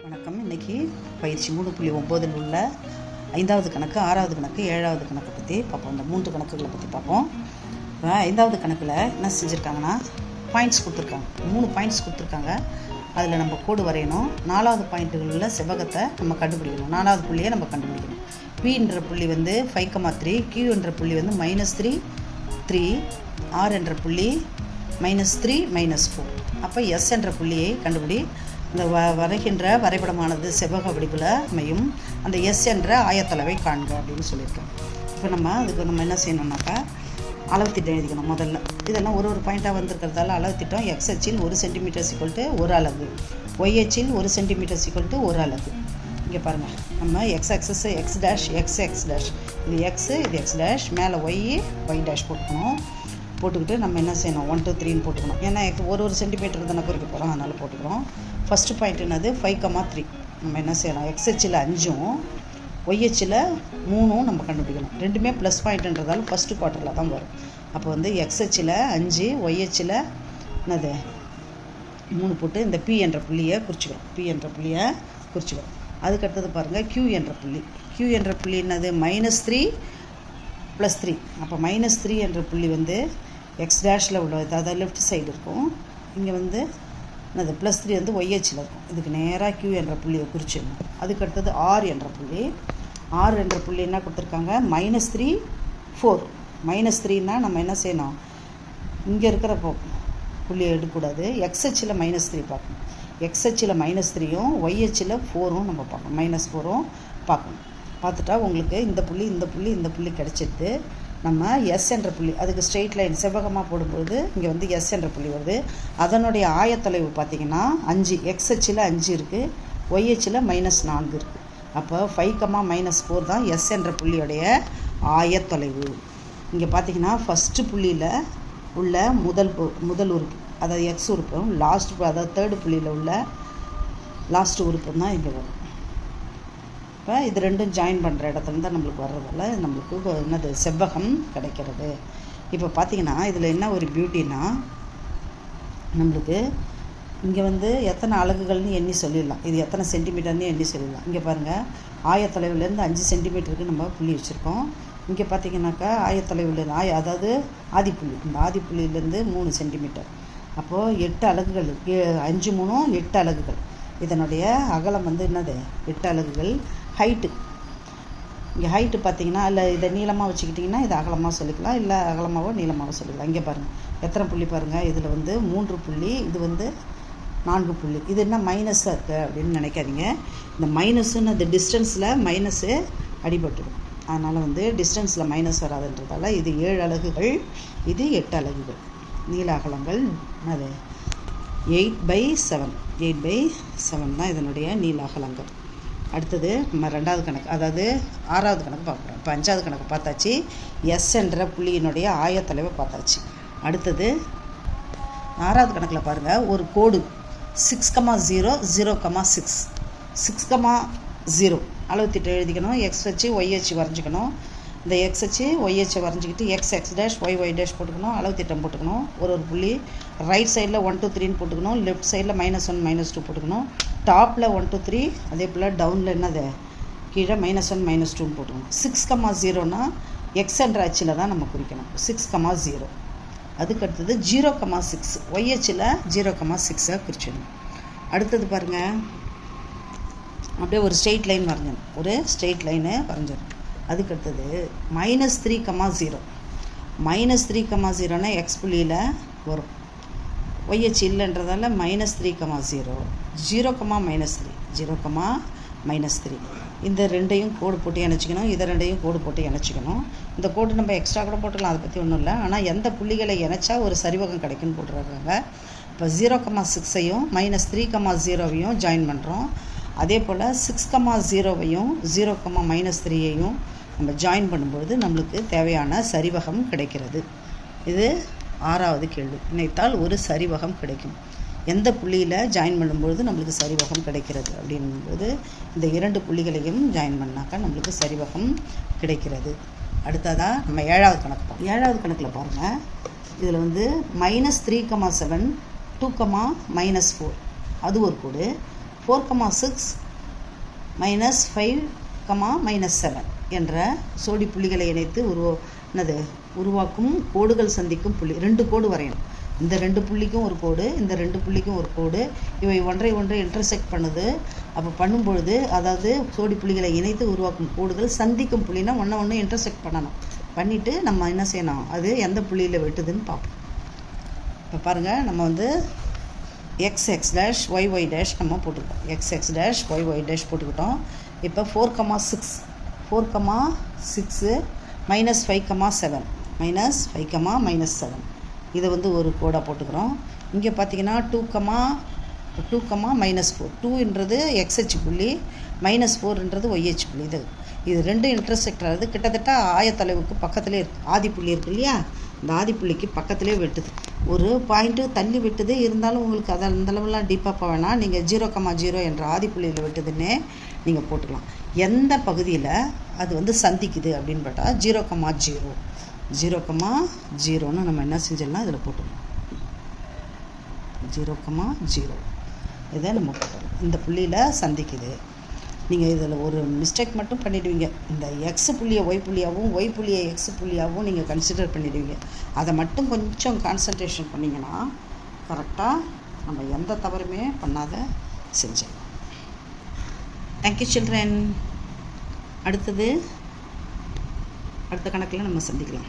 வணக்கம். இன்றைக்கி பயிற்சி 3.9 உள்ள 5வது கணக்கு, 6வது கணக்கு, 7வது கணக்கை பற்றி பார்ப்போம். இந்த 3 கணக்குகளை பற்றி பார்ப்போம். இப்போ 5வது கணக்கில் என்ன செஞ்சுருக்காங்கன்னா, பாயிண்ட்ஸ் கொடுத்துருக்காங்க. 3 பாயிண்ட்ஸ் கொடுத்துருக்காங்க. அதில் நம்ம கோடு வரையணும். 4வது பாயிண்ட்டுகளில் செவ்வகத்தை நம்ம கண்டுபிடிக்கணும். 4வது புள்ளியை நம்ம கண்டுபிடிக்கணும். P என்ற புள்ளி வந்து 5,3, Q என்ற புள்ளி வந்து -3, 3, R என்ற புள்ளி -3, -4. அப்போ S என்ற புள்ளியை கண்டுபிடி. இந்த வரைகின்ற வரைபடமானது செவ்வக வடிவில் அமையும். அந்த S என்ற ஆயத்தளவை காண்க அப்படின்னு சொல்லியிருக்கேன். இப்போ அதுக்கு நம்ம என்ன செய்யணும்னாக்கா, அளவு திட்டம் எழுதிக்கணும். முதல்ல இதெல்லாம் ஒரு பாயிண்ட்டாக வந்திருக்கிறதால அளவு திட்டம் X அச்சில் 1 சென்டிமீட்டர் = 1 அலகு, Y அச்சில் 1 சென்டிமீட்டர் = 1 அலகு. இங்கே பாருங்கள், நம்ம X access X dash, X dash, இது X, இது X டேஷ், மேலே Y டேஷ் போட்டுக்கிட்டு நம்ம என்ன செய்யணும், 1 2 3ன்னு போட்டுக்கணும். ஏன்னா ஒரு சென்டிமீட்டர் தானே குறிக்க போகிறோம், அதனால் போட்டுக்கிறோம். ஃபஸ்ட்டு பாயிண்ட் என்னது, 5,3. நம்ம என்ன செய்யலாம், X அச்சில் 5ம் Y அச்சில் 3ம் நம்ம கண்டுபிடிக்கணும். ரெண்டுமே ப்ளஸ் பாயிண்ட்ன்றதால ஃபஸ்ட்டு குவார்ட்டரில் தான் வரும். அப்போ வந்து X அச்சில் 5, Y அச்சில் என்னது 3 போட்டு இந்த P என்ற புள்ளியை குறிச்சிக்கிறோம். அதுக்கடுத்தது பாருங்கள், Q என்ற புள்ளி என்னது, -3 + 3. அப்போ -3 என்ற புள்ளி வந்து X டேஷில் உள்ளது, அதாவது லெஃப்ட் சைடு இருக்கும். இங்கே வந்து என்னது +3 வந்து Y அச்சில் இருக்கும். இதுக்கு நேராக Q என்ற புள்ளியை குறிச்சிடணும். அதுக்கடுத்தது R என்ற புள்ளி என்ன கொடுத்துருக்காங்க, -3 4. -3ன்னா நம்ம என்ன செய்யணும், இங்கே இருக்கிற புள்ளியை எடுக்கக்கூடாது. X அச்சில் -3 பார்க்கணும். X அச்சில் -3யும் Y அச்சில் 4ம் நம்ம பார்க்கணும். -4ம் பார்க்கணும். பார்த்துட்டா உங்களுக்கு இந்த புள்ளி கிடச்சிட்டு, நம்ம S என்ற புள்ளி, அதுக்கு ஸ்ட்ரெயிட் லைன் செவ்வகமாக போடும்போது இங்கே வந்து S என்ற புள்ளி வருது. அதனுடைய ஆயத்தொலைவு பார்த்திங்கன்னா 5. X அச்சில் 5 இருக்குது, Y அச்சில் -4 இருக்குது. அப்போ 5,-4 தான் S என்ற புள்ளியுடைய ஆயத்தொலைவு. இங்கே பார்த்திங்கன்னா ஃபஸ்ட்டு புள்ளியில் உள்ள முதல் உறுப்பு, அதாவது X உறுப்பும், அதாவது தேர்டு புள்ளியில் உள்ள லாஸ்ட் உறுப்பும் தான் இங்கே வரும். இப்போ இது ரெண்டும் ஜாயின் பண்ணுற இடத்துல தான் நம்மளுக்கு வர்றதால நம்மளுக்கு என்னது செவ்வகம் கிடைக்கிறது. இப்போ பார்த்திங்கன்னா இதில் என்ன ஒரு பியூட்டின்னா, நம்மளுக்கு இங்கே வந்து எத்தனை அலகுகள்னு எண்ணி சொல்லிடலாம், இது எத்தனை சென்டிமீட்டர்னு எண்ணி சொல்லிடலாம். இங்கே பாருங்கள், ஆயத்தொலைவுலேருந்து 5 சென்டிமீட்டருக்கு நம்ம புள்ளி வச்சுருக்கோம். இங்கே பார்த்திங்கனாக்கா ஆயத்தொலைவுலேருந்து அதாவது ஆதிப்புள்ளி, இந்த ஆதிப்புள்ளியிலேருந்து 3 சென்டிமீட்டர். அப்போது 8 அலகுகள், 5 3 8 அலகுகள். இதனுடைய அகலம் வந்து என்னது 8 அலகுகள். ஹைட்டு, இங்கே ஹைட்டு பார்த்திங்கன்னா, இல்லை இதை நீளமாக வச்சுக்கிட்டிங்கன்னா இதை அகலமாக சொல்லிக்கலாம், இல்லை அகலமாகவோ நீளமாகவோ சொல்லிக்கலாம். இங்கே பாருங்கள் எத்தனை புள்ளி பாருங்கள், இதில் வந்து 3 புள்ளி, இது வந்து 4 புள்ளி. இது என்ன மைனஸாக இருக்குது அப்படின்னு நினைக்காதீங்க. இந்த மைனஸுன்னு அந்த டிஸ்டன்ஸில் மைனஸு அடிபட்டுடும். அதனால் வந்து டிஸ்டன்ஸில் மைனஸ் வராதுன்றதால இது 7 அலகுகள், இது 8 அலகுகள். நீள அகலங்கள் அது 8/7 தான் இதனுடைய நீள அகலங்கள். அடுத்தது நம்ம 2வது கணக்கு, அதாவது 6வது கணக்கு பார்க்குறோம். இப்போ 5வது கணக்கு பார்த்தாச்சு. S என்ற புள்ளியினுடைய ஆயத்தொலைவை பார்த்தாச்சு. அடுத்தது 6வது கணக்கில் பாருங்கள், ஒரு கோடு 6,0 0,6 6,0 அளவு திட்டம் எழுதிக்கணும். X வச்சு Y அச்சு வரைஞ்சிக்கணும். இந்த X அச்சு Y அச்சை வரைஞ்சிக்கிட்டு X டேஷ் Y டேஷ் போட்டுக்கணும். அளவு திட்டம் போட்டுக்கணும். ஒரு புள்ளி ரைட் சைடில் 1 2 3ன்னு போட்டுக்கணும். லெஃப்ட் சைடில் -1 -2 போட்டுக்கணும். டாப்பில் 1 2 3, அதே போல் டவுனில் என்னது கீழே -1 -2ன்னு போட்டுக்கணும். 6,0னா X என்ற அச்சில் தான் நம்ம குறிக்கணும். 6,0. அதுக்கடுத்தது 0,6 Y அச்சில் 0,6 குறிச்சிடணும். அடுத்தது பாருங்கள், அப்படியே ஒரு ஸ்ட்ரெயிட் லைன் வரைஞ்சிடணும். அதுக்கடுத்தது -3,0. -3,0னா X புள்ளியில் வரும். Y அச்சு இல்லைன்றதால -3,0 0,-3 இந்த ரெண்டையும் கோடு போட்டு இணைச்சிக்கணும். இதை ரெண்டையும் கோடு போட்டு இணைச்சிக்கணும். இந்த கோடு நம்ம எக்ஸ்ட்ரா கூட போட்டுக்கலாம், அதை பற்றி ஒன்றும் இல்லை. ஆனால் எந்த புள்ளிகளை இணைச்சா ஒரு சரிவகம் கிடைக்குன்னு போட்டுருக்காங்க. இப்போ 0,6ஐயும் -3,0வையும் ஜாயின் பண்ணுறோம். அதே போல் 6,0வையும் 0,-3ஐயும் நம்ம ஜாயின் பண்ணும்பொழுது நம்மளுக்கு தேவையான சரிவகம் கிடைக்கிறது. இது 6வது கேள்வி. இணைத்தால் ஒரு சரிவகம் கிடைக்கும். எந்த புள்ளியில் ஜாயின் பண்ணும்பொழுது நம்மளுக்கு சரிவகம் கிடைக்கிறது அப்படின்போது இந்த 2 புள்ளிகளையும் ஜாயின் பண்ணாக்கா நம்மளுக்கு சரிவகம் கிடைக்கிறது. அடுத்ததாக நம்ம 7வது கணக்கு பார்ப்போம். 7வது கணக்கில் பாருங்கள், இதில் வந்து -3,7 2, -4 அது ஒரு கோடு, 4,6 -5, -7 என்ற சோடி புள்ளிகளை இணைத்து உருவாக்கும் கோடுகள் சந்திக்கும் புள்ளி. 2 கோடு வரையணும். இந்த 2 புள்ளிக்கும் ஒரு கோடு, இந்த 2 புள்ளிக்கும் ஒரு கோடு. இவை ஒன்றை இன்டர்செக்ட் பண்ணுது. அப்போ பண்ணும்பொழுது, அதாவது சோடி புள்ளிகளை இணைத்து உருவாக்கும் கோடுகள் சந்திக்கும் புள்ளினா ஒன்று இன்டர்செக்ட் பண்ணணும். பண்ணிவிட்டு நம்ம என்ன செய்யணும், அது எந்த புள்ளியில் வெட்டுதுன்னு பார்ப்போம். இப்போ பாருங்கள், நம்ம வந்து x dash y dash நம்ம போட்டுக்கிட்டோம். x dash y dash போட்டுக்கிட்டோம். இப்போ 4,6 -5,7 -5, இதை வந்து ஒரு கோடாக போட்டுக்கிறோம். இங்கே பார்த்தீங்கன்னா 2, -4. 2ன்றது xh புள்ளி, -4ன்றது yh புள்ளி. இது ரெண்டு இன்டர்செக்ட் ஆகுது. கிட்டத்தட்ட ஆயத்தொலைவுக்கு பக்கத்துலேயே இருக்குது. ஆதிப்புள்ளி இருக்கு இல்லையா, இந்த ஆதிப்புள்ளிக்கு பக்கத்துலேயே வெட்டுது. ஒரு பாயிண்ட்டு தள்ளி வெட்டுது. இருந்தாலும் உங்களுக்கு அதை அந்தளவுலாம் டீப்பாக போக வேணாம். நீங்கள் 0,0 என்ற ஆதிப்புள்ளியில் வெட்டுதுன்னே நீங்கள் போட்டுக்கலாம். எந்த பகுதியில் அது வந்து சந்திக்குது அப்படின்னு பார்த்தா 0,0 நம்ம என்ன செஞ்சிடலாம், இதில் போட்டுக்கலாம். 0,0 இதை நம்ம போட்டுக்கலாம். இந்த புள்ளியில் சந்திக்குது. நீங்கள் இதில் ஒரு மிஸ்டேக் மட்டும் பண்ணிவிடுவீங்க. இந்த எக்ஸ் புள்ளியை ஒய் புள்ளியாகவும், ஒய் புள்ளியை எக்ஸ் புள்ளியாகவும் நீங்கள் கன்சிடர் பண்ணிவிடுவீங்க. அதை மட்டும் கொஞ்சம் கான்சன்ட்ரேஷன் பண்ணிங்கன்னா கரெக்டாக நம்ம எந்த தவறுமே பண்ணாத செஞ்சிடலாம். Thank you children. அடுத்த கணக்கில் நம்ம சந்திக்கலாம்.